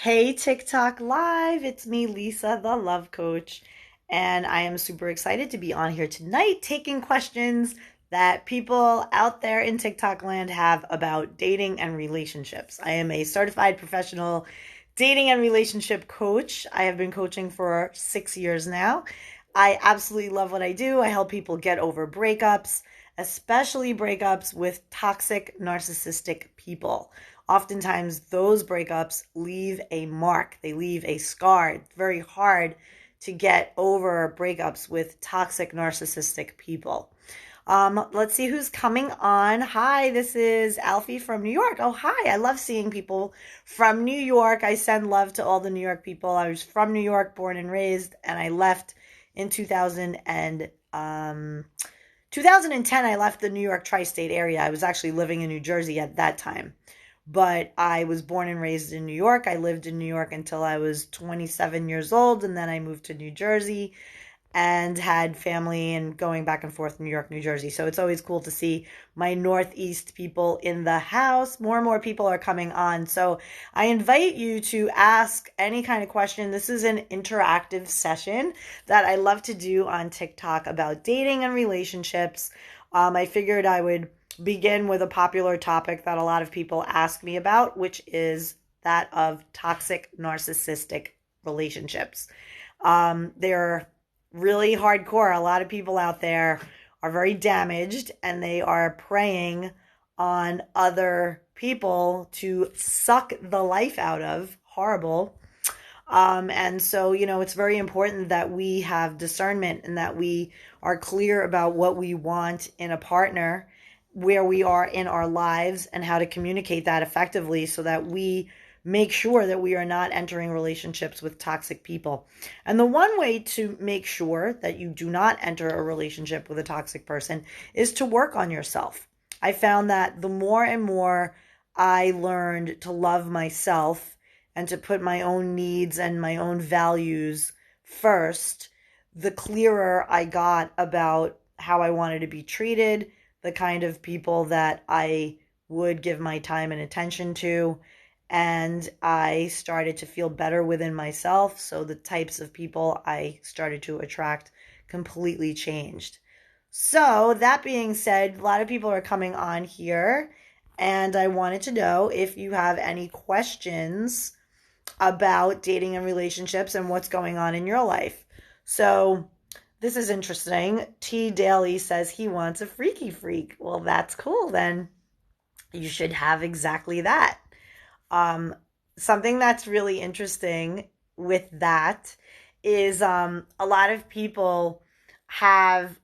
Hey, TikTok Live, it's me, Lisa, the love coach, and I am super excited to be on here tonight taking questions that people out there in TikTok land have about dating and relationships. I am a certified professional dating and relationship coach. I have been coaching for 6 years now. I absolutely love what I do. I help people get over breakups, especially breakups with toxic, narcissistic people. Oftentimes, those breakups leave a mark, they leave a scar. It's very hard to get over breakups with toxic, narcissistic people. Let's see who's coming on. Hi, this is Alfie from New York. Oh, hi. I love seeing people from New York. I send love to all the New York people. I was from New York, born and raised, and I left in 2010. I left the New York tri-state area. I was actually living in New Jersey at that time. But I was born and raised in New York. I lived in New York until I was 27 years old, and then I moved to New Jersey and had family and going back and forth New York, New Jersey. So it's always cool to see my Northeast people in the house. More and more people are coming on. So I invite you to ask any kind of question. This is an interactive session that I love to do on TikTok about dating and relationships. I figured I would begin with a popular topic that a lot of people ask me about, which is that of toxic narcissistic relationships. They're really hardcore. A lot of people out there are very damaged and they are preying on other people to suck the life out of. Horrible. And so, it's very important that we have discernment and that we are clear about what we want in a partner, where we are in our lives, and how to communicate that effectively so that we make sure that we are not entering relationships with toxic people. And the one way to make sure that you do not enter a relationship with a toxic person is to work on yourself. I found that the more and more I learned to love myself and to put my own needs and my own values first, the clearer I got about how I wanted to be treated, the kind of people that I would give my time and attention to. And I started to feel better within myself. So the types of people I started to attract completely changed. So that being said, a lot of people are coming on here, and I wanted to know if you have any questions about dating and relationships and what's going on in your life. So this is interesting. T. Daly says he wants a freaky freak. Well, that's cool. Then you should have exactly that. Something that's really interesting with that is a lot of people have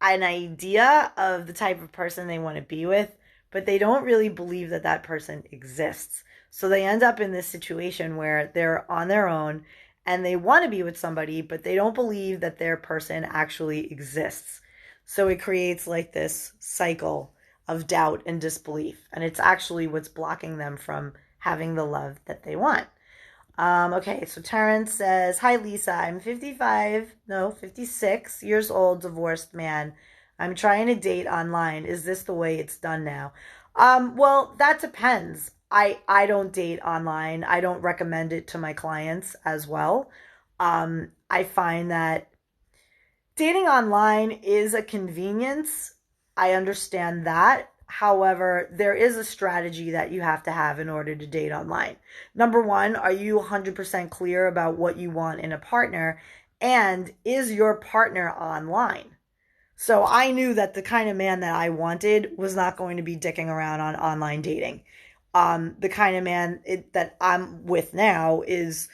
an idea of the type of person they want to be with, but they don't really believe that that person exists. So they end up in this situation where they're on their own and they want to be with somebody, but they don't believe that their person actually exists. So it creates like this cycle of doubt and disbelief. And it's actually what's blocking them from having the love that they want. Okay, so Terrence says, hi, Lisa. I'm 56 years old, divorced man. I'm trying to date online. Is this the way it's done now? Well, that depends. I don't date online. I don't recommend it to my clients as well. I find that dating online is a convenience. I understand that. However, there is a strategy that you have to have in order to date online. Number one, are you 100% clear about what you want in a partner? And is your partner online? So I knew that the kind of man that I wanted was not going to be dicking around on online dating. The kind of man that I'm with now is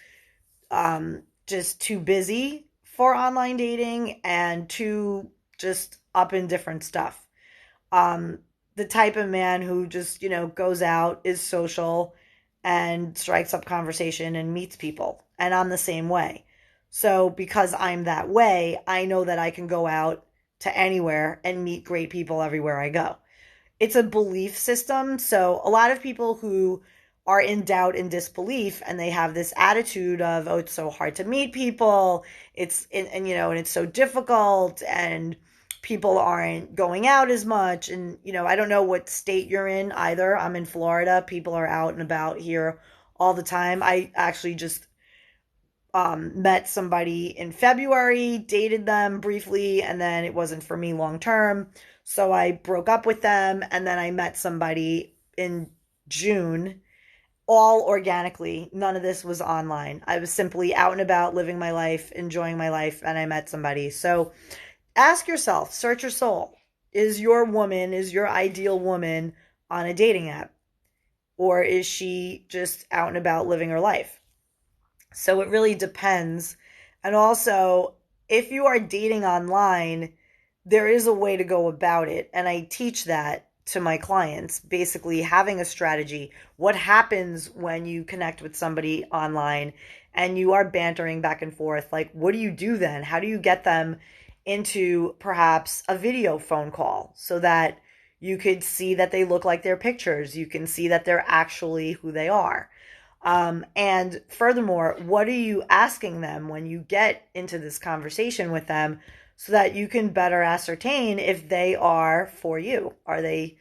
just too busy for online dating and too just up in different stuff. The type of man who just, goes out, is social, and strikes up conversation and meets people. And I'm the same way. So because I'm that way, I know that I can go out to anywhere and meet great people everywhere I go. It's a belief system. So a lot of people who are in doubt and disbelief and they have this attitude of, oh, it's so hard to meet people. And it's so difficult and people aren't going out as much. And, I don't know what state you're in either. I'm in Florida. People are out and about here all the time. I actually just met somebody in February, dated them briefly, and then it wasn't for me long term. So I broke up with them, and then I met somebody in June, all organically. None of this was online. I was simply out and about, living my life, enjoying my life, and I met somebody. So ask yourself, search your soul. Is your ideal woman on a dating app? Or is she just out and about living her life? So it really depends. And also, if you are dating online, there is a way to go about it. And I teach that to my clients, basically having a strategy. What happens when you connect with somebody online and you are bantering back and forth? Like, what do you do then? How do you get them into perhaps a video phone call so that you could see that they look like their pictures? You can see that they're actually who they are. And furthermore, what are you asking them when you get into this conversation with them so that you can better ascertain if they are for you? Are they,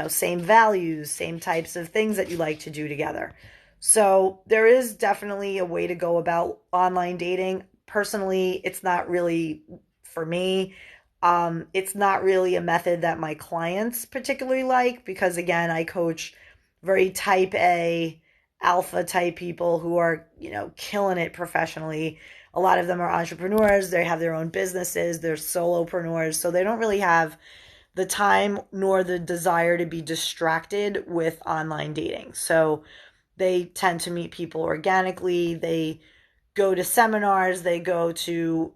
same values, same types of things that you like to do together? So there is definitely a way to go about online dating. Personally, it's not really for me. It's not really a method that my clients particularly like because, again, I coach very type A, alpha type people who are, killing it professionally. A lot of them are entrepreneurs. They have their own businesses. They're solopreneurs. So they don't really have the time nor the desire to be distracted with online dating. So they tend to meet people organically. They go to seminars. They go to,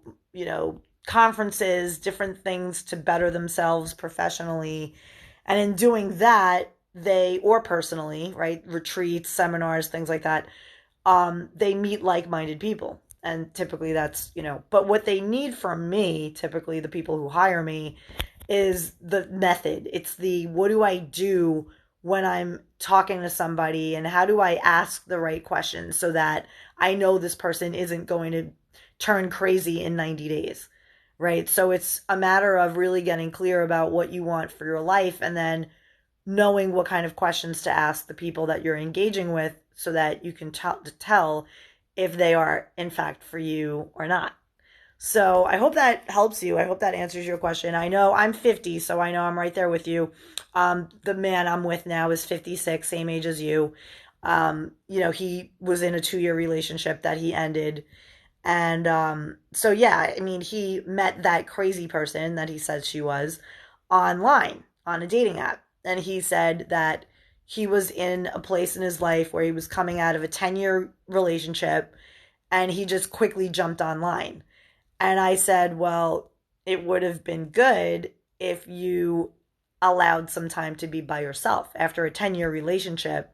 conferences, different things to better themselves professionally. And in doing that, or personally, right, retreats, seminars, things like that, they meet like-minded people. And typically that's, but what they need from me, typically the people who hire me, is the method. It's the, what do I do when I'm talking to somebody and how do I ask the right questions so that I know this person isn't going to turn crazy in 90 days, right? So it's a matter of really getting clear about what you want for your life and then knowing what kind of questions to ask the people that you're engaging with so that you can tell if they are in fact for you or not. So I hope that helps you. I hope that answers your question. I know I'm 50, so I know I'm right there with you. The man I'm with now is 56, same age as you. He was in a 2-year relationship that he ended. And so, yeah, I mean, he met that crazy person that he said she was online on a dating app. And he said that he was in a place in his life where he was coming out of a 10-year relationship and he just quickly jumped online. And I said, well, it would have been good if you allowed some time to be by yourself. After a 10-year relationship,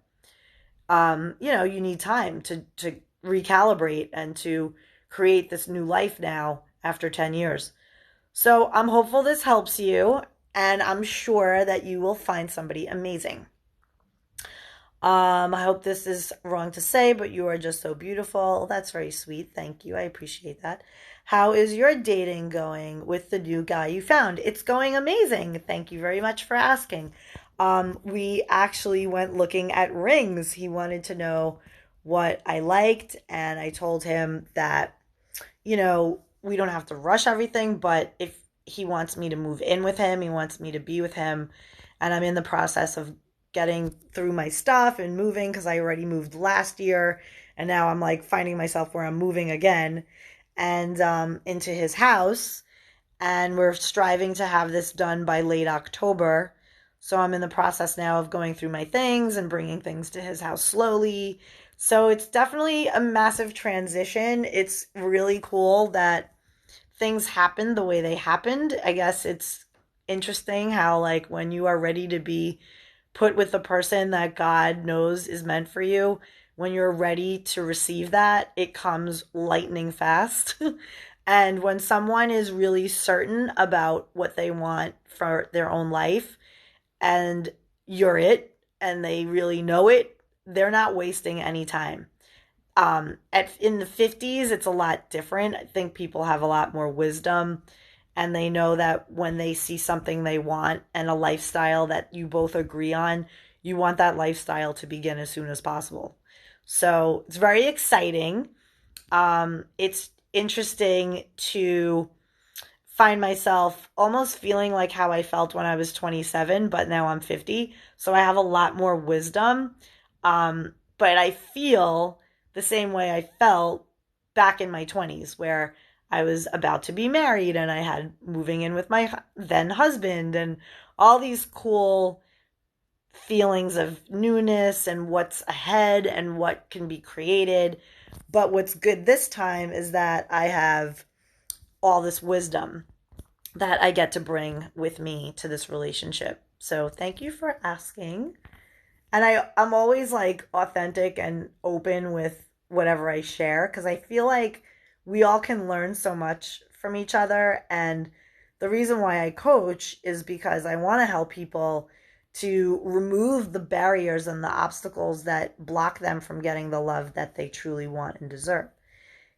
you need time to recalibrate and to create this new life now after 10 years. So I'm hopeful this helps you, and I'm sure that you will find somebody amazing. I hope this is wrong to say, but you are just so beautiful. That's very sweet. Thank you. I appreciate that. How is your dating going with the new guy you found? It's going amazing. Thank you very much for asking. We actually went looking at rings. He wanted to know what I liked, and I told him that, we don't have to rush everything, but if he wants me to move in with him, he wants me to be with him, and I'm in the process of getting through my stuff and moving because I already moved last year and now I'm like finding myself where I'm moving again and into his house, and we're striving to have this done by late October. So I'm in the process now of going through my things and bringing things to his house slowly. So it's definitely a massive transition. It's really cool that things happened the way they happened. I guess it's interesting how, like, when you are ready to be put with the person that God knows is meant for you, when you're ready to receive that, it comes lightning fast. And when someone is really certain about what they want for their own life and you're it and they really know it, they're not wasting any time. In the 50s, it's a lot different. I think people have a lot more wisdom and they know that when they see something they want and a lifestyle that you both agree on, you want that lifestyle to begin as soon as possible. So it's very exciting. It's interesting to find myself almost feeling like how I felt when I was 27, but now I'm 50. So I have a lot more wisdom. But I feel the same way I felt back in my 20s, where I was about to be married and I had moving in with my then husband and all these cool feelings of newness and what's ahead and what can be created. But what's good this time is that I have all this wisdom that I get to bring with me to this relationship. So thank you for asking. And I'm always like authentic and open with whatever I share because I feel like we all can learn so much from each other. And the reason why I coach is because I want to help people to remove the barriers and the obstacles that block them from getting the love that they truly want and deserve.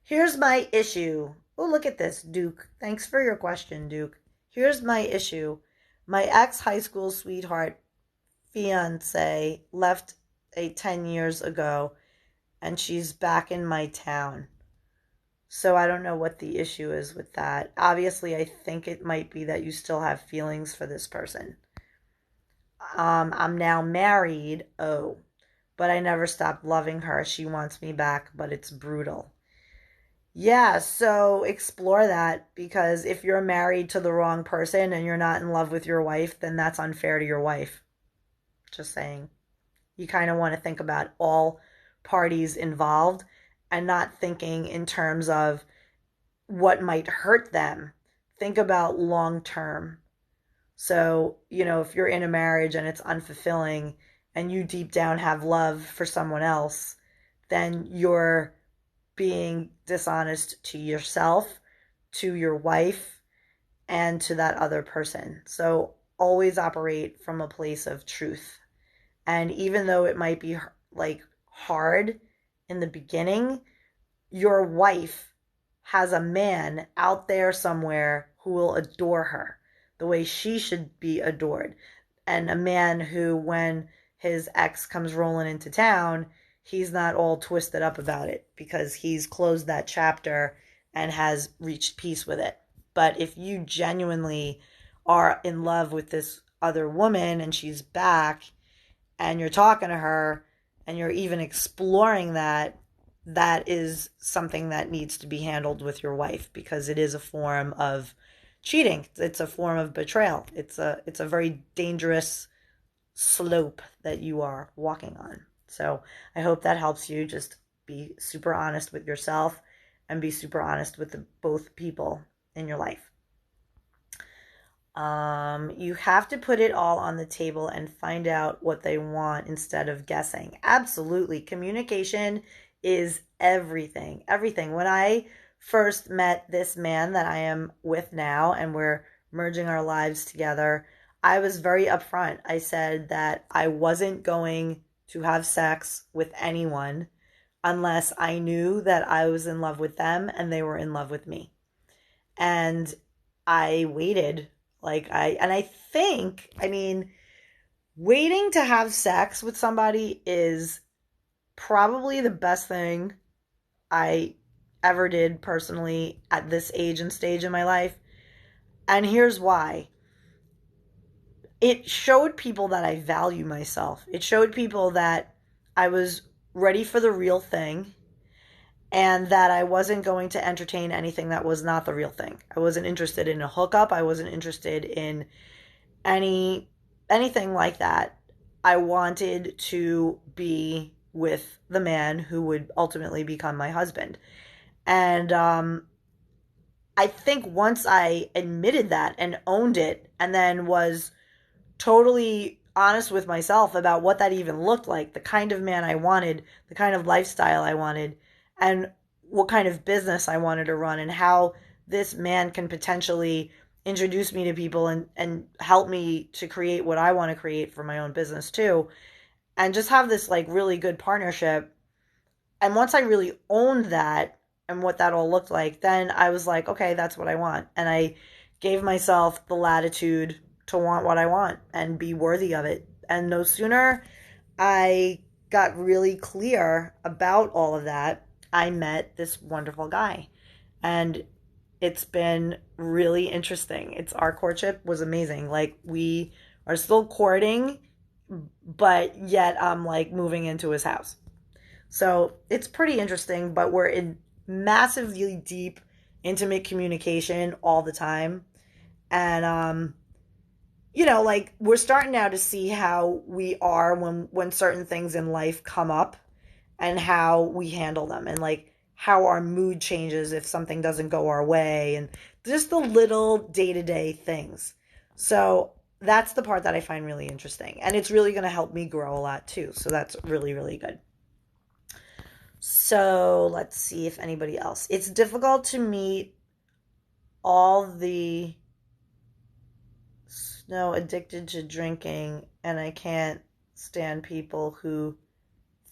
Here's my issue. Oh, look at this, Duke. Thanks for your question, Duke. Here's my issue. My ex high school sweetheart fiance left 10 years ago and she's back in my town. So I don't know what the issue is with that. Obviously, I think it might be that you still have feelings for this person. I'm now married. Oh, but I never stopped loving her. She wants me back, but it's brutal. Yeah, so explore that because if you're married to the wrong person and you're not in love with your wife, then that's unfair to your wife. Just saying. You kind of want to think about all parties involved and not thinking in terms of what might hurt them. Think about long term. So, if you're in a marriage and it's unfulfilling and you deep down have love for someone else, then you're being dishonest to yourself, to your wife, and to that other person. So always operate from a place of truth. And even though it might be like hard in the beginning, your wife has a man out there somewhere who will adore her the way she should be adored. And a man who, when his ex comes rolling into town, he's not all twisted up about it because he's closed that chapter and has reached peace with it. But if you genuinely are in love with this other woman and she's back and you're talking to her and you're even exploring that, that is something that needs to be handled with your wife because it is a form of cheating. It's a form of betrayal. It's a very dangerous slope that you are walking on. So I hope that helps you. Just be super honest with yourself and be super honest with both people in your life. You have to put it all on the table and find out what they want instead of guessing. Absolutely. Communication is everything. Everything. When I first met this man that I am with now and we're merging our lives together, I was very upfront. I said that I wasn't going to have sex with anyone unless I knew that I was in love with them and they were in love with me. And I waited. I think, waiting to have sex with somebody is probably the best thing I ever did personally at this age and stage in my life. And here's why. It showed people that I value myself. It showed people that I was ready for the real thing and that I wasn't going to entertain anything that was not the real thing. I wasn't interested in a hookup. I wasn't interested in anything like that. I wanted to be with the man who would ultimately become my husband. And I think once I admitted that and owned it and then was totally honest with myself about what that even looked like, the kind of man I wanted, the kind of lifestyle I wanted, and what kind of business I wanted to run, and how this man can potentially introduce me to people and help me to create what I want to create for my own business too, and just have this like really good partnership. And once I really owned that and what that all looked like, then I was like, okay, that's what I want. And I gave myself the latitude to want what I want and be worthy of it. And no sooner I got really clear about all of that, I met this wonderful guy. And it's been really interesting. Our courtship was amazing. Like, we are still courting, but yet I'm like moving into his house. So it's pretty interesting, but we're in massively deep, intimate communication all the time. And like, we're starting now to see how we are when certain things in life come up, and how we handle them, and like how our mood changes if something doesn't go our way, and just the little day-to-day things. So that's the part that I find really interesting, and it's really going to help me grow a lot too. So that's really, really good. So let's see if anybody else. It's difficult to meet all the snow addicted to drinking, and I can't stand people who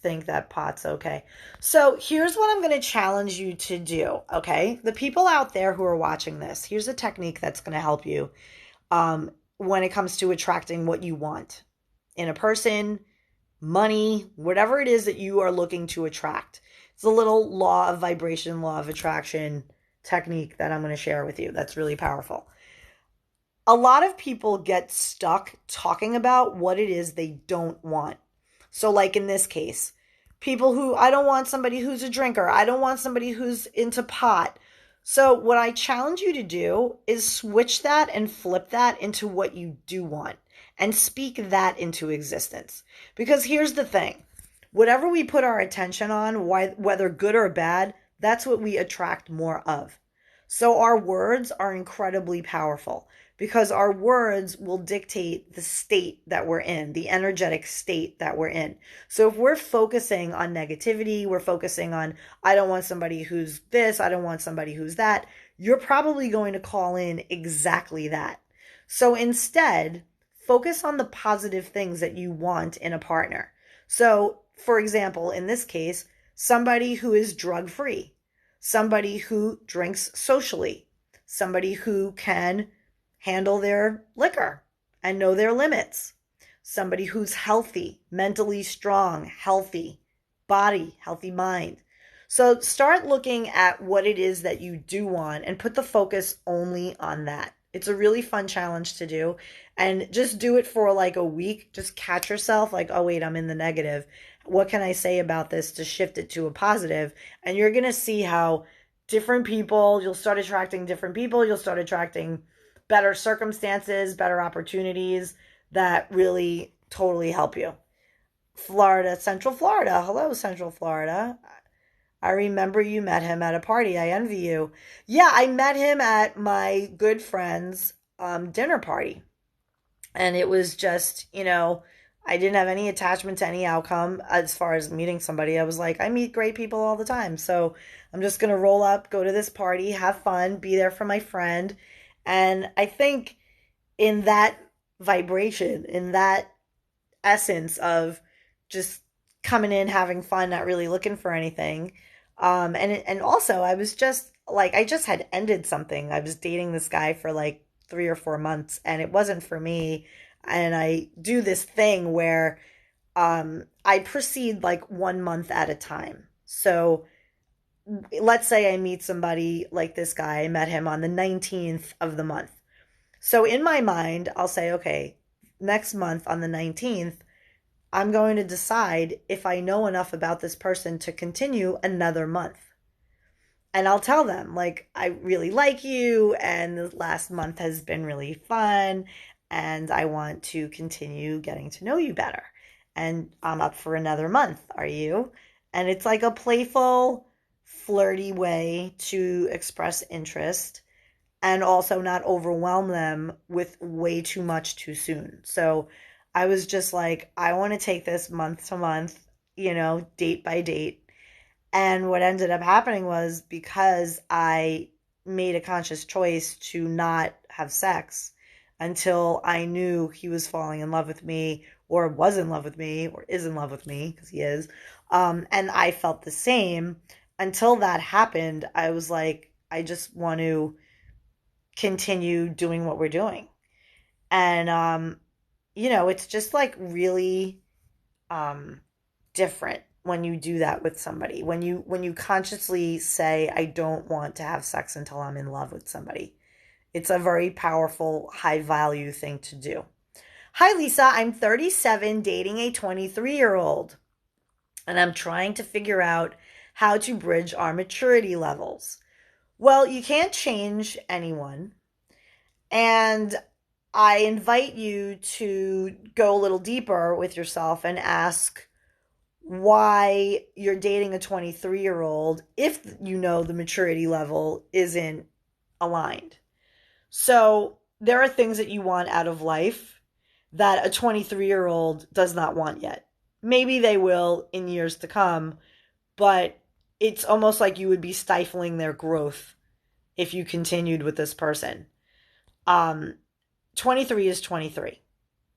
think that pot's okay. So here's what I'm going to challenge you to do, okay? The people out there who are watching this, here's a technique that's going to help you when it comes to attracting what you want in a person, money, whatever it is that you are looking to attract. It's a little law of vibration, law of attraction technique that I'm going to share with you that's really powerful. A lot of people get stuck talking about what it is they don't want. So like in this case, people who, I don't want somebody who's a drinker. I don't want somebody who's into pot. So what I challenge you to do is switch that and flip that into what you do want, and speak that into existence. Because here's the thing. Whatever we put our attention on, whether good or bad, that's what we attract more of. So our words are incredibly powerful, because our words will dictate the state that we're in, the energetic state that we're in. So if we're focusing on negativity, we're focusing on, I don't want somebody who's this, I don't want somebody who's that, you're probably going to call in exactly that. So instead, focus on the positive things that you want in a partner. So, for example, in this case, somebody who is drug-free, somebody who drinks socially, somebody who can handle their liquor and know their limits, somebody who's healthy, mentally strong, healthy body, healthy mind. So start looking at what it is that you do want and put the focus only on that. It's a really fun challenge to do, and just do it for like a week. Just catch yourself like, oh wait, I'm in the negative. What can I say about this to shift it to a positive? And you're going to see how different people, you'll start attracting different people. You'll start attracting better circumstances, better opportunities that really totally help you. Florida, Central Florida. Hello, Central Florida. I remember you met him at a party. I envy you. Yeah, I met him at my good friend's dinner party. And it was just, I didn't have any attachment to any outcome as far as meeting somebody. I was like, I meet great people all the time. So I'm just going to roll up, go to this party, have fun, be there for my friend. And I think in that vibration, in that essence of just coming in, having fun, not really looking for anything. And also I was just like, I just had ended something. I was dating this guy for like 3 or 4 months, and it wasn't for me. And I do this thing where I proceed like 1 month at a time. So let's say I meet somebody like this guy. I met him on the 19th of the month. So in my mind, I'll say, okay, next month on the 19th, I'm going to decide if I know enough about this person to continue another month. And I'll tell them, like, I really like you, and the last month has been really fun, and I want to continue getting to know you better. And I'm up for another month. Are you? And it's like a playful, flirty way to express interest, and also not overwhelm them with way too much too soon. So I was just like, I want to take this month to month, date by date. And what ended up happening was, because I made a conscious choice to not have sex until I knew he was falling in love with me, or was in love with me, or is in love with me, because he is. And I felt the same. Until that happened, I was like, I just want to continue doing what we're doing. And, it's just like really different when you do that with somebody. When you consciously say, I don't want to have sex until I'm in love with somebody. It's a very powerful, high value thing to do. Hi, Lisa. I'm 37, dating a 23-year-old, and I'm trying to figure out how to bridge our maturity levels. Well, you can't change anyone, and I invite you to go a little deeper with yourself and ask why you're dating a 23-year-old if you know the maturity level isn't aligned. So there are things that you want out of life that a 23-year-old does not want yet. Maybe they will in years to come, but it's almost like you would be stifling their growth if you continued with this person. 23 is 23.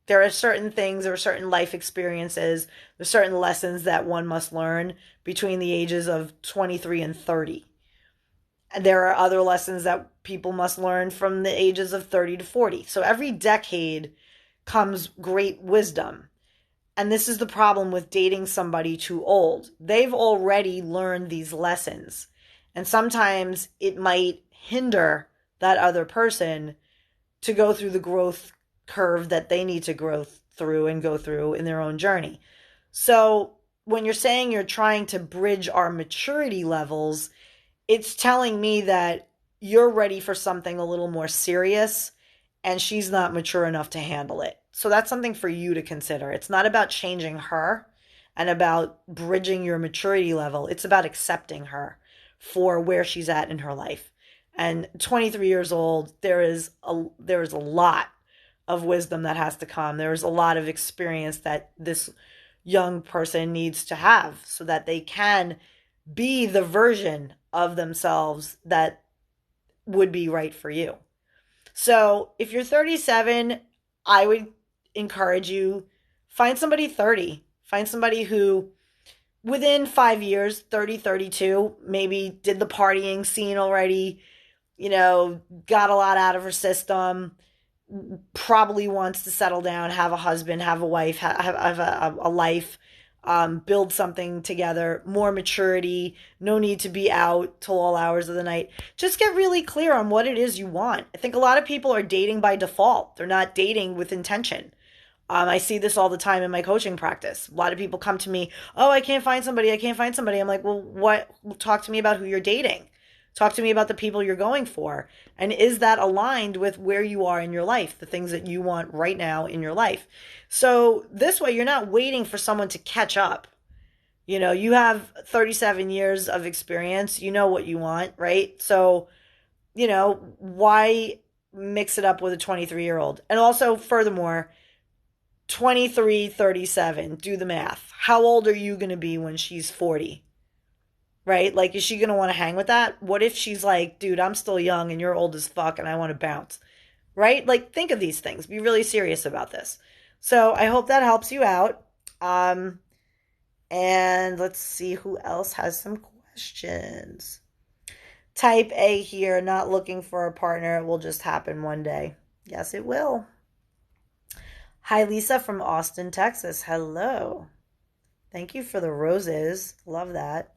There are certain things, there are certain life experiences, there's certain lessons that one must learn between the ages of 23 and 30. And there are other lessons that people must learn from the ages of 30 to 40. So every decade comes great wisdom. And this is the problem with dating somebody too old. They've already learned these lessons. And sometimes it might hinder that other person to go through the growth curve that they need to grow through and go through in their own journey. So when you're saying you're trying to bridge our maturity levels, it's telling me that you're ready for something a little more serious and she's not mature enough to handle it. So that's something for you to consider. It's not about changing her and about bridging your maturity level. It's about accepting her for where she's at in her life. And 23 years old, there is a lot of wisdom that has to come. There's a lot of experience that this young person needs to have so that they can be the version of themselves that would be right for you. So if you're 37, I would encourage you, find somebody 30. Find somebody who within 5 years, 30, 32, maybe did the partying scene already, got a lot out of her system, probably wants to settle down, have a husband, have a wife, have a life, build something together, more maturity, no need to be out till all hours of the night. Just get really clear on what it is you want. I think a lot of people are dating by default. They're not dating with intention. I see this all the time in my coaching practice. A lot of people come to me, oh, I can't find somebody. I'm like, well, talk to me about who you're dating. Talk to me about the people you're going for. And is that aligned with where you are in your life, the things that you want right now in your life? So this way, you're not waiting for someone to catch up. You have 37 years of experience. You know what you want, right? So, why mix it up with a 23-year-old? And also, furthermore, 23, 37, do the math. How old are you going to be when she's 40? Right? Like, is she going to want to hang with that? What if she's like, dude, I'm still young and you're old as fuck and I want to bounce? Right? Like, think of these things. Be really serious about this. So I hope that helps you out. And let's see who else has some questions. Type A here, not looking for a partner. It will just happen one day. Yes, it will. Hi, Lisa from Austin, Texas. Hello. Thank you for the roses. Love that.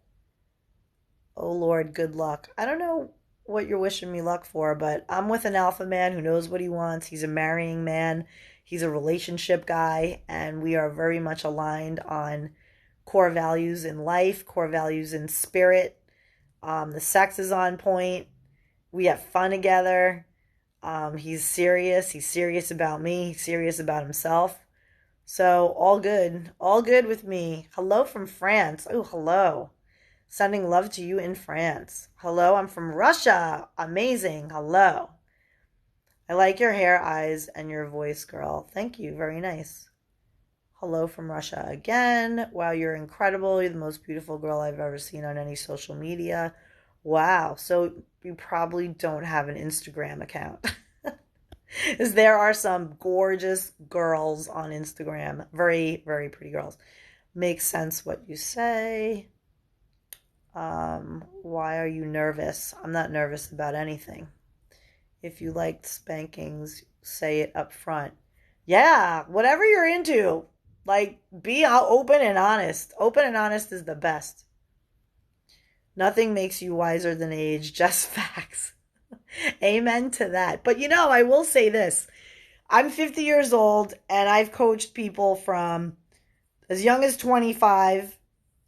Oh, Lord, good luck. I don't know what you're wishing me luck for, but I'm with an alpha man who knows what he wants. He's a marrying man. He's a relationship guy, and we are very much aligned on core values in life, core values in spirit. The sex is on point. We have fun together. He's serious. He's serious about me. He's serious about himself. So all good with me. Hello from France. Oh, hello. Sending love to you in France. Hello, I'm from Russia. Amazing. Hello. I like your hair, eyes, and your voice, girl. Thank you. Very nice. Hello from Russia again. Wow, you're incredible. You're the most beautiful girl I've ever seen on any social media. Wow. So you probably don't have an Instagram account. Because there are some gorgeous girls on Instagram. Very, very pretty girls. Makes sense what you say. Why are you nervous? I'm not nervous about anything. If you liked spankings, say it up front. Yeah, whatever you're into. Like, be open and honest. Open and honest is the best. Nothing makes you wiser than age, just facts. Amen to that. But I will say this. I'm 50 years old and I've coached people from as young as 25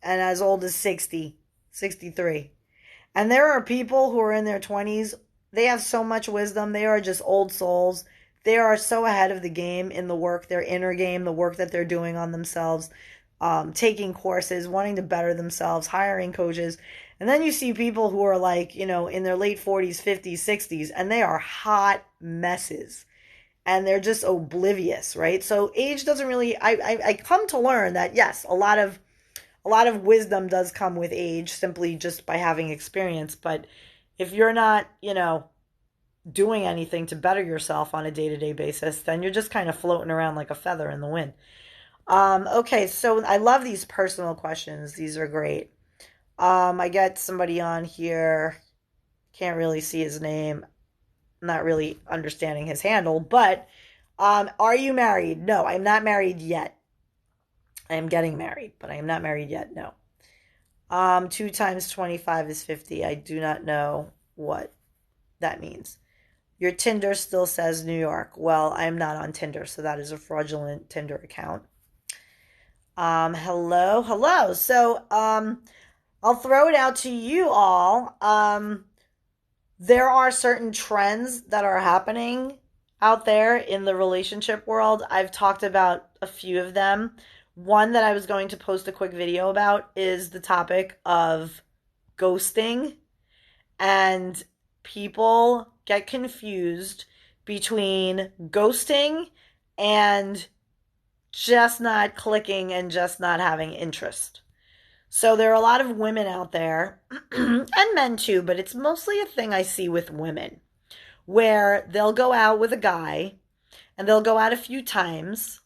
and as old as 60, 63. And there are people who are in their 20s. They have so much wisdom. They are just old souls. They are so ahead of the game in the work, their inner game, the work that they're doing on themselves, taking courses, wanting to better themselves, hiring coaches. And then you see people who are like, in their late 40s, 50s, 60s, and they are hot messes. And they're just oblivious, right? So age doesn't really, I come to learn that, yes, a lot of wisdom does come with age simply just by having experience. But if you're not, doing anything to better yourself on a day-to-day basis, then you're just kind of floating around like a feather in the wind. Okay, so I love these personal questions. These are great. I got somebody on here. Can't really see his name. Not really understanding his handle, but are you married? No, I'm not married yet. I am getting married, but I am not married yet. No. 2 times 25 is 50. I do not know what that means. Your Tinder still says New York. Well, I am not on Tinder, so that is a fraudulent Tinder account. Hello. So, I'll throw it out to you all. There are certain trends that are happening out there in the relationship world. I've talked about a few of them. One that I was going to post a quick video about is the topic of ghosting. And people get confused between ghosting and just not clicking and just not having interest. So there are a lot of women out there, and men too, but it's mostly a thing I see with women, where they'll go out with a guy, and they'll go out a few times,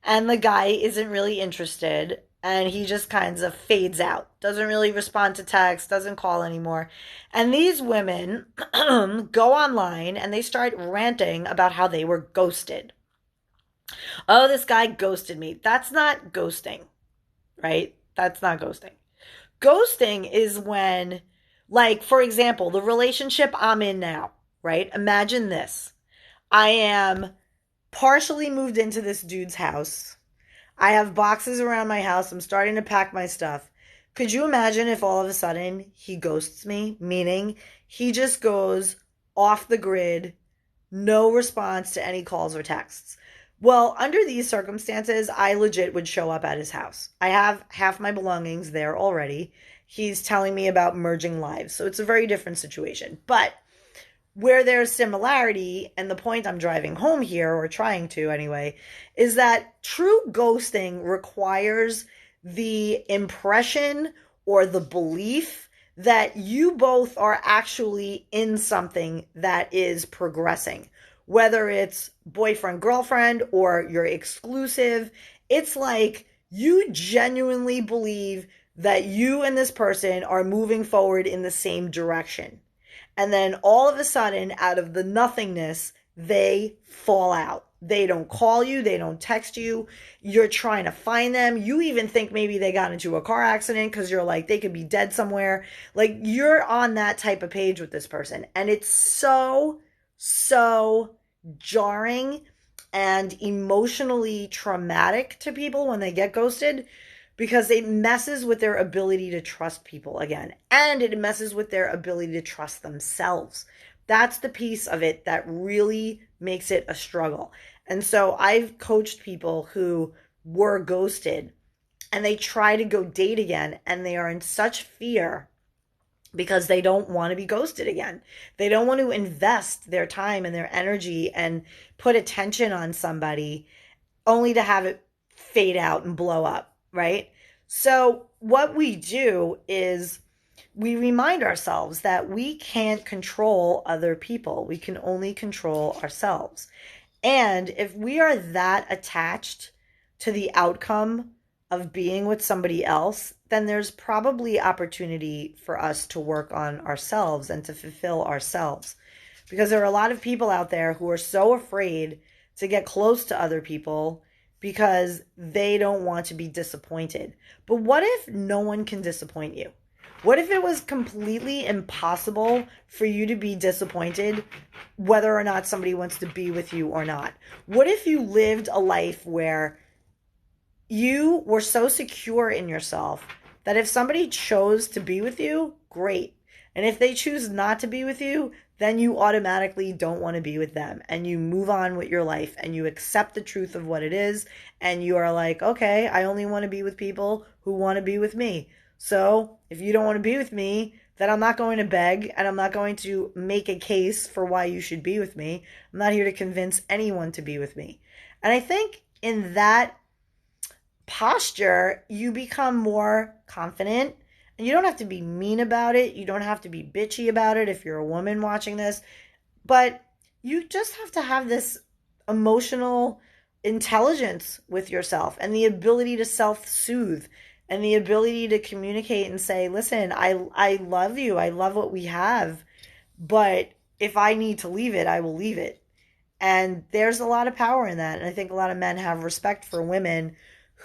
and the guy isn't really interested, and he just kind of fades out, doesn't really respond to text, doesn't call anymore. And these women go online, and they start ranting about how they were ghosted. Oh, this guy ghosted me. That's not ghosting, right? That's not ghosting. Ghosting is when, like, for example, the relationship I'm in now, right? Imagine this. I am partially moved into this dude's house. I have boxes around my house. I'm starting to pack my stuff. Could you imagine if all of a sudden he ghosts me? Meaning he just goes off the grid, no response to any calls or texts. Well, under these circumstances, I legit would show up at his house. I have half my belongings there already. He's telling me about merging lives. So it's a very different situation. But where there's similarity, and the point I'm driving home here, or trying to anyway, is that true ghosting requires the impression or the belief that you both are actually in something that is progressing. Whether it's boyfriend, girlfriend, or you're exclusive, it's like you genuinely believe that you and this person are moving forward in the same direction. And then all of a sudden, out of the nothingness, they fall out. They don't call you. They don't text you. You're trying to find them. You even think maybe they got into a car accident because you're like, they could be dead somewhere. Like, you're on that type of page with this person. And it's so jarring and emotionally traumatic to people when they get ghosted, because it messes with their ability to trust people again. And it messes with their ability to trust themselves. That's the piece of it that really makes it a struggle. And so I've coached people who were ghosted and they try to go date again, and they are in such fear because they don't want to be ghosted again. They don't want to invest their time and their energy and put attention on somebody only to have it fade out and blow up, right? So what we do is we remind ourselves that we can't control other people. We can only control ourselves. And if we are that attached to the outcome of being with somebody else, then there's probably opportunity for us to work on ourselves and to fulfill ourselves. Because there are a lot of people out there who are so afraid to get close to other people because they don't want to be disappointed. But what if no one can disappoint you? What if it was completely impossible for you to be disappointed whether or not somebody wants to be with you or not? What if you lived a life where you were so secure in yourself that if somebody chose to be with you, great. And if they choose not to be with you, then you automatically don't want to be with them and you move on with your life and you accept the truth of what it is. And you are like, okay, I only want to be with people who want to be with me. So if you don't want to be with me, then I'm not going to beg and I'm not going to make a case for why you should be with me. I'm not here to convince anyone to be with me. And I think in that posture, you become more confident. And you don't have to be mean about it. You don't have to be bitchy about it if you're a woman watching this. But you just have to have this emotional intelligence with yourself and the ability to self-soothe and the ability to communicate and say, listen, I love you. I love what we have. But if I need to leave it, I will leave it. And there's a lot of power in that. And I think a lot of men have respect for women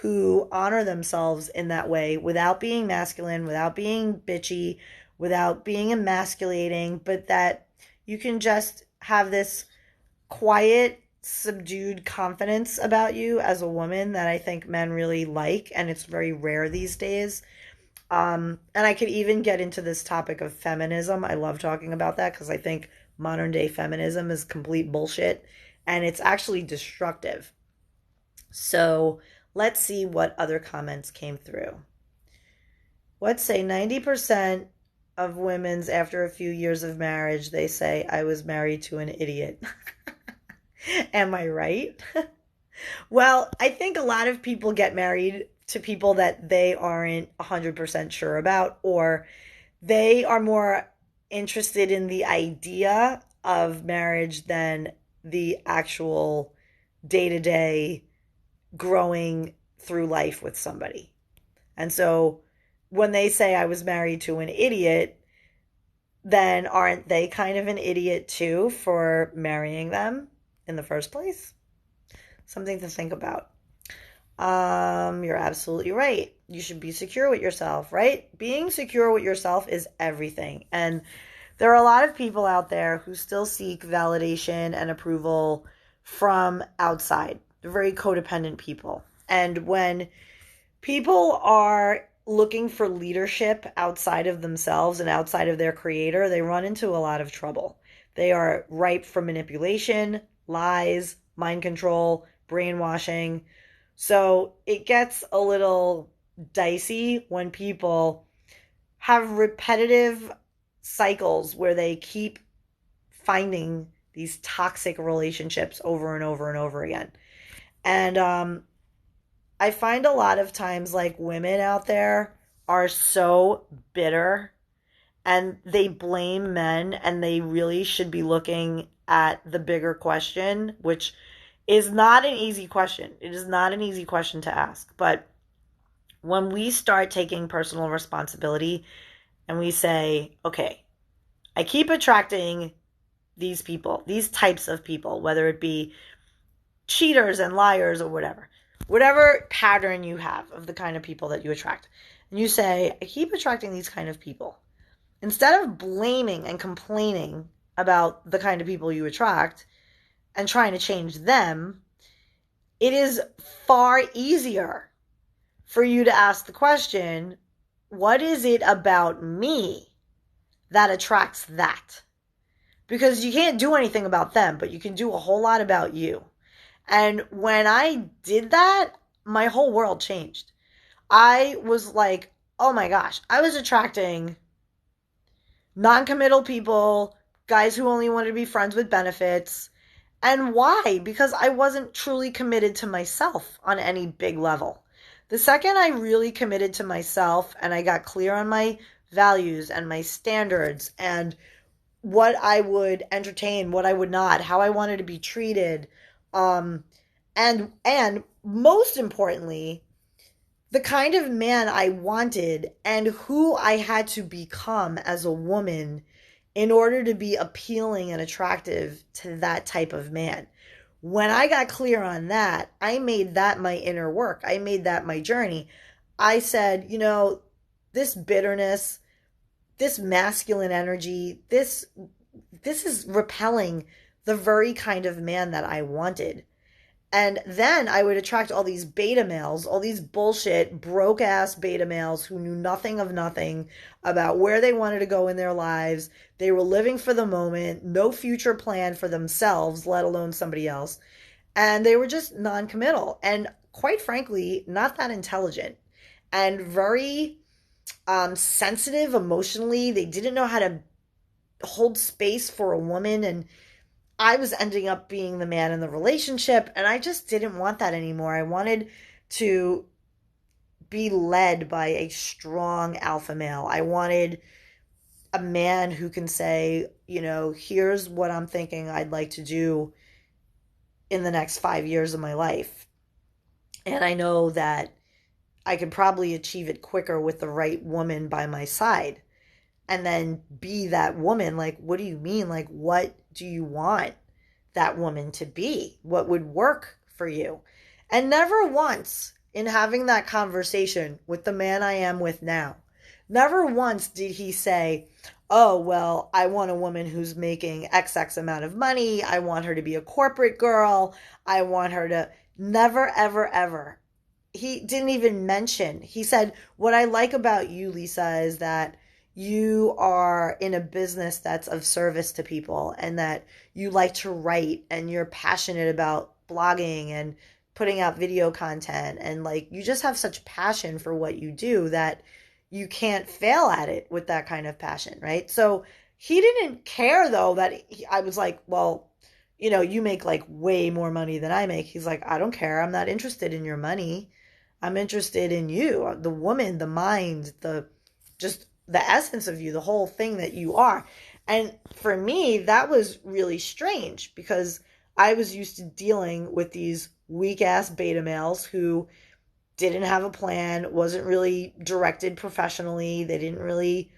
who honor themselves in that way without being masculine, without being bitchy, without being emasculating, but that you can just have this quiet, subdued confidence about you as a woman that I think men really like, and it's very rare these days. And I could even get into this topic of feminism. I love talking about that because I think modern day feminism is complete bullshit, and it's actually destructive. So let's see what other comments came through. Let's say 90% of women's after a few years of marriage, they say, I was married to an idiot. Am I right? Well, I think a lot of people get married to people that they aren't 100% sure about, or they are more interested in the idea of marriage than the actual day-to-day growing through life with somebody. And so when they say I was married to an idiot, then aren't they kind of an idiot too for marrying them in the first place? Something to think about. You're absolutely right. You should be secure with yourself, right? Being secure with yourself is everything. And there are a lot of people out there who still seek validation and approval from outside. They're very codependent people. And when people are looking for leadership outside of themselves and outside of their creator, they run into a lot of trouble. They are ripe for manipulation, lies, mind control, brainwashing. So it gets a little dicey when people have repetitive cycles where they keep finding these toxic relationships over and over and over again. And I find a lot of times like women out there are so bitter and they blame men, and they really should be looking at the bigger question, which is not an easy question. It is not an easy question to ask. But when we start taking personal responsibility and we say, okay, I keep attracting these people, these types of people, whether it be cheaters and liars or whatever pattern you have of the kind of people that you attract. And you say, I keep attracting these kind of people. Instead of blaming and complaining about the kind of people you attract and trying to change them, it is far easier for you to ask the question, what is it about me that attracts that? Because you can't do anything about them, but you can do a whole lot about you. And when I did that, my whole world changed. I was like, oh my gosh, I was attracting non-committal people, guys who only wanted to be friends with benefits. And why? Because I wasn't truly committed to myself on any big level. The second I really committed to myself and I got clear on my values and my standards and what I would entertain, what I would not, how I wanted to be treated, and most importantly, the kind of man I wanted and who I had to become as a woman in order to be appealing and attractive to that type of man. When I got clear on that, I made that my inner work. I made that my journey. I said, this bitterness, this masculine energy, this is repelling the very kind of man that I wanted. And then I would attract all these beta males, all these bullshit, broke ass beta males who knew nothing of nothing about where they wanted to go in their lives. They were living for the moment, no future plan for themselves, let alone somebody else. And they were just non committal and, quite frankly, not that intelligent and very sensitive emotionally. They didn't know how to hold space for a woman. And I was ending up being the man in the relationship, and I just didn't want that anymore. I wanted to be led by a strong alpha male. I wanted a man who can say, here's what I'm thinking I'd like to do in the next 5 years of my life. And I know that I could probably achieve it quicker with the right woman by my side. And then be that woman. Like, what do you mean? Like, what do you want that woman to be? What would work for you? And never once in having that conversation with the man I am with now, never once did he say, oh, well, I want a woman who's making XX amount of money. I want her to be a corporate girl. I want her to never, ever, ever. He didn't even mention. He said, what I like about you, Lisa, is that you are in a business that's of service to people and that you like to write and you're passionate about blogging and putting out video content. And like, you just have such passion for what you do that you can't fail at it with that kind of passion. Right. So he didn't care though I was like, well, you make like way more money than I make. He's like, I don't care. I'm not interested in your money. I'm interested in you, the woman, the mind, just the essence of you, the whole thing that you are. And for me, that was really strange because I was used to dealing with these weak ass beta males who didn't have a plan, wasn't really directed professionally. They didn't really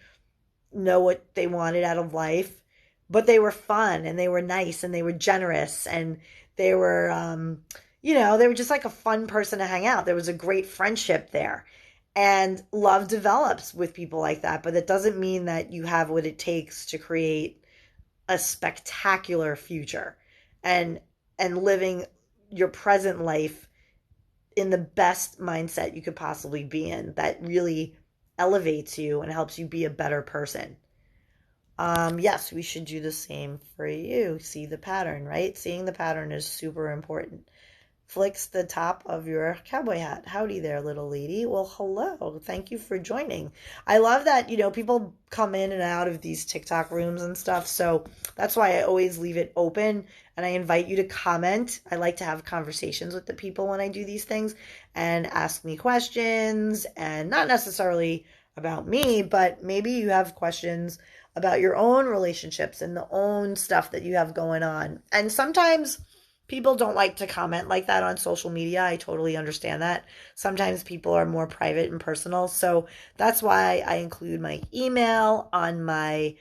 know what they wanted out of life, but they were fun and they were nice and they were generous and they were, they were just like a fun person to hang out. There was a great friendship there. And love develops with people like that, but that doesn't mean that you have what it takes to create a spectacular future and living your present life in the best mindset you could possibly be in that really elevates you and helps you be a better person. Yes, we should do the same for you. See the pattern, right? Seeing the pattern is super important. Flicks the top of your cowboy hat. Howdy there, little lady. Well, hello. Thank you for joining. I love that, people come in and out of these TikTok rooms and stuff. So that's why I always leave it open and I invite you to comment. I like to have conversations with the people when I do these things and ask me questions, and not necessarily about me, but maybe you have questions about your own relationships and the own stuff that you have going on. And sometimes people don't like to comment like that on social media. I totally understand that. Sometimes people are more private and personal. So that's why I include my email on my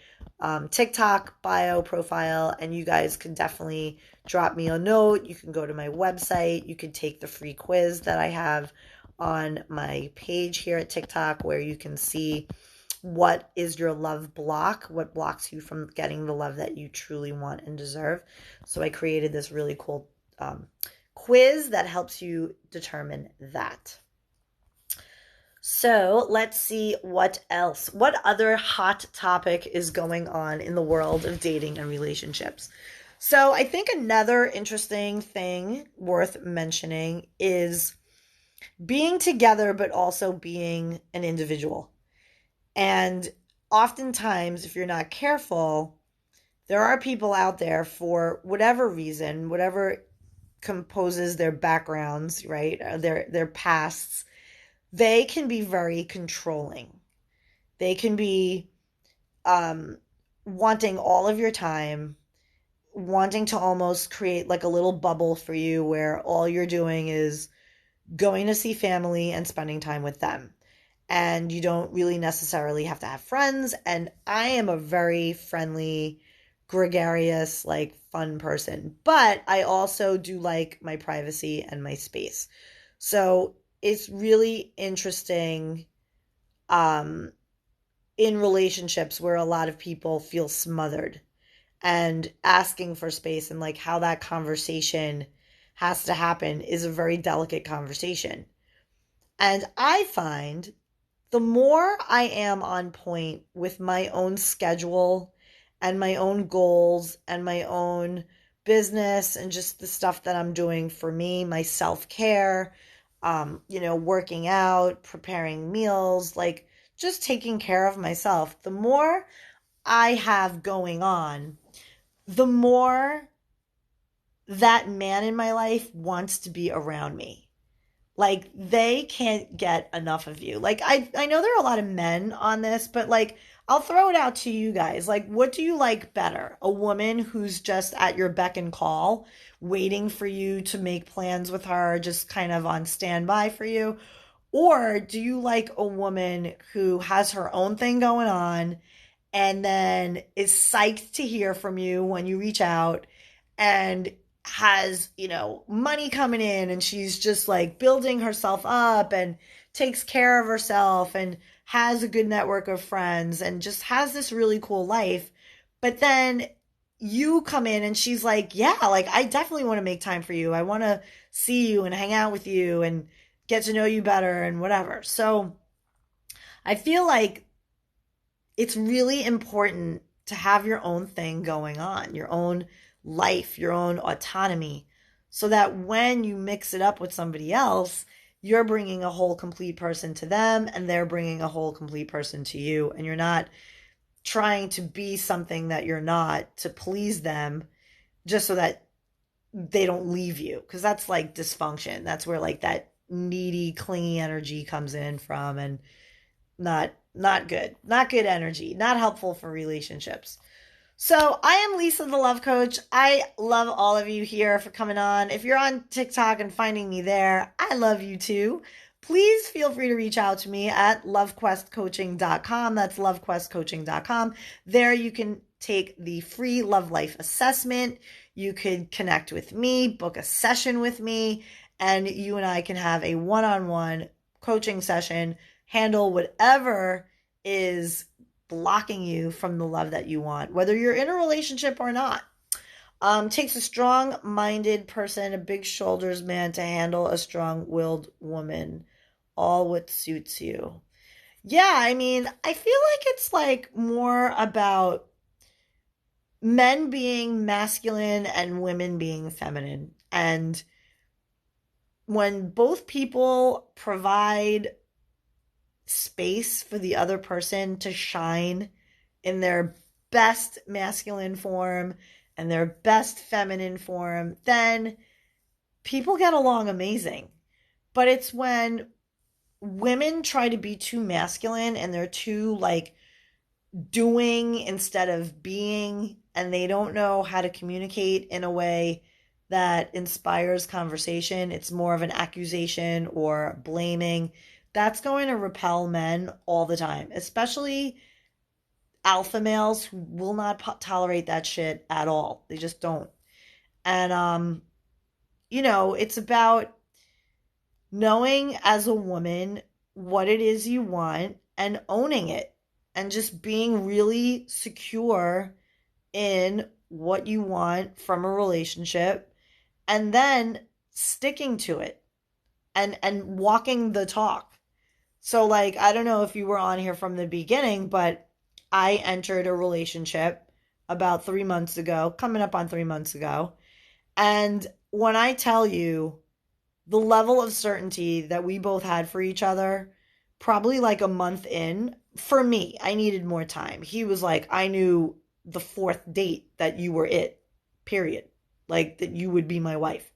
TikTok bio profile. And you guys can definitely drop me a note. You can go to my website. You can take the free quiz that I have on my page here at TikTok, where you can see what is your love block, what blocks you from getting the love that you truly want and deserve. So I created this really cool quiz that helps you determine that. So let's see what else. What other hot topic is going on in the world of dating and relationships? So I think another interesting thing worth mentioning is being together, but also being an individual. And oftentimes, if you're not careful, there are people out there for whatever reason, whatever composes their backgrounds, right? Their pasts, they can be very controlling. They can be wanting all of your time, wanting to almost create like a little bubble for you where all you're doing is going to see family and spending time with them. And you don't really necessarily have to have friends. And I am a very friendly, gregarious, like fun person. But I also do like my privacy and my space. So it's really interesting um, in relationships where a lot of people feel smothered and asking for space, and like how that conversation has to happen is a very delicate conversation. And I find the more I am on point with my own schedule and my own goals and my own business and just the stuff that I'm doing for me, my self-care, working out, preparing meals, like just taking care of myself, the more I have going on, the more that man in my life wants to be around me. Like they can't get enough of you. Like I know there are a lot of men on this, but like I'll throw it out to you guys. Like what do you like better? A woman who's just at your beck and call, waiting for you to make plans with her, just kind of on standby for you? Or do you like a woman who has her own thing going on and then is psyched to hear from you when you reach out and has, money coming in and she's just like building herself up and takes care of herself and has a good network of friends and just has this really cool life. But then you come in and she's like, yeah, like I definitely want to make time for you. I want to see you and hang out with you and get to know you better and whatever. So I feel like it's really important to have your own thing going on, your own life, your own autonomy, so that when you mix it up with somebody else, you're bringing a whole complete person to them and they're bringing a whole complete person to you. And you're not trying to be something that you're not to please them just so that they don't leave you. Because that's like dysfunction. That's where like that needy, clingy energy comes in from, and not good. Not good energy. Not helpful for relationships. So I am Lisa, the Love Coach. I love all of you here for coming on. If you're on TikTok and finding me there, I love you too. Please feel free to reach out to me at lovequestcoaching.com. That's lovequestcoaching.com. There you can take the free Love Life assessment. You could connect with me, book a session with me, and you and I can have a one-on-one coaching session, handle whatever is blocking you from the love that you want, whether you're in a relationship or not. Takes a strong-minded person, a big shoulders man to handle a strong-willed woman. All what suits you. Yeah, I mean, I feel like it's like more about men being masculine and women being feminine. And when both people provide space for the other person to shine in their best masculine form and their best feminine form, then people get along amazing. But it's when women try to be too masculine and they're too like doing instead of being, and they don't know how to communicate in a way that inspires conversation. It's more of an accusation or blaming. That's going to repel men all the time, especially alpha males who will not tolerate that shit at all. They just don't. And it's about knowing as a woman what it is you want and owning it and just being really secure in what you want from a relationship and then sticking to it and walking the talk. So, like, I don't know if you were on here from the beginning, but I entered a relationship about 3 months ago, coming up on 3 months ago. And when I tell you the level of certainty that we both had for each other, probably like a month in, for me, I needed more time. He was like, I knew the fourth date that you were it, period. Like, that you would be my wife.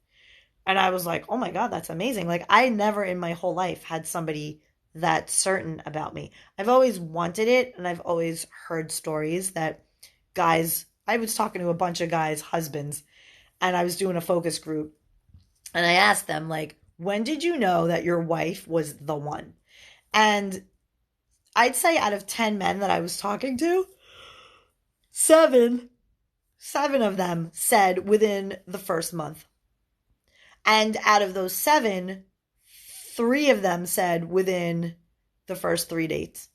And I was like, oh my God, that's amazing. Like, I never in my whole life had somebody that certain about me. I've always wanted it, and I've always heard stories that guys, I was talking to a bunch of guys' husbands, and I was doing a focus group, and I asked them, like, when did you know that your wife was the one? And I'd say out of 10 men that I was talking to, 7 7 of them said within the first month. And out of those 7, 3 of them said within the first 3 dates.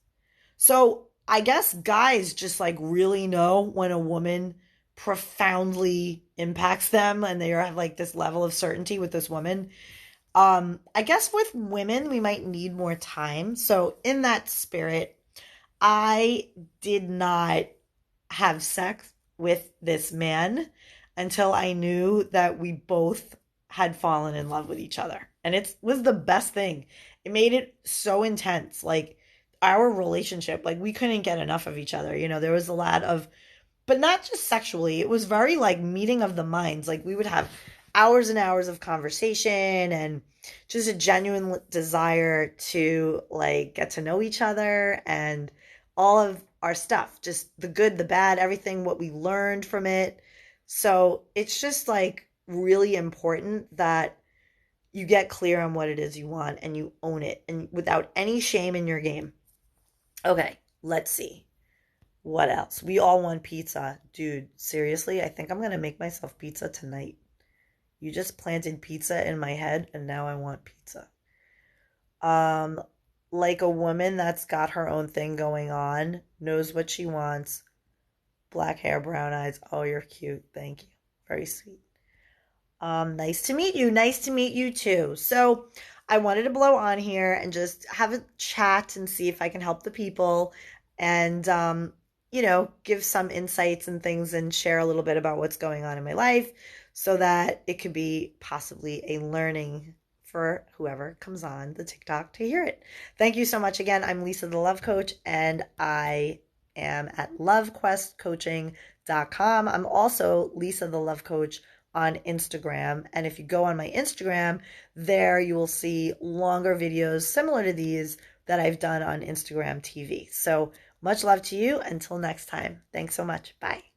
So I guess guys just like really know when a woman profoundly impacts them and they have like this level of certainty with this woman. I guess with women, we might need more time. So in that spirit, I did not have sex with this man until I knew that we both had fallen in love with each other. And it was the best thing. It made it so intense. Like our relationship, like we couldn't get enough of each other. There was a lot of, but not just sexually. It was very like meeting of the minds. Like we would have hours and hours of conversation and just a genuine desire to like get to know each other and all of our stuff, just the good, the bad, everything, what we learned from it. So it's just like really important that you get clear on what it is you want and you own it and without any shame in your game. Okay, let's see. What else? We all want pizza. Dude, seriously, I think I'm going to make myself pizza tonight. You just planted pizza in my head and now I want pizza. Like a woman that's got her own thing going on, knows what she wants, black hair, brown eyes. Oh, you're cute. Thank you. Very sweet. Nice to meet you. Nice to meet you too. So I wanted to blow on here and just have a chat and see if I can help the people and, give some insights and things and share a little bit about what's going on in my life so that it could be possibly a learning for whoever comes on the TikTok to hear it. Thank you so much again. I'm Lisa the Love Coach and I am at LoveQuestCoaching.com. I'm also Lisa the Love Coach on Instagram. And if you go on my Instagram, there you will see longer videos similar to these that I've done on Instagram TV. So much love to you. Until next time. Thanks so much. Bye.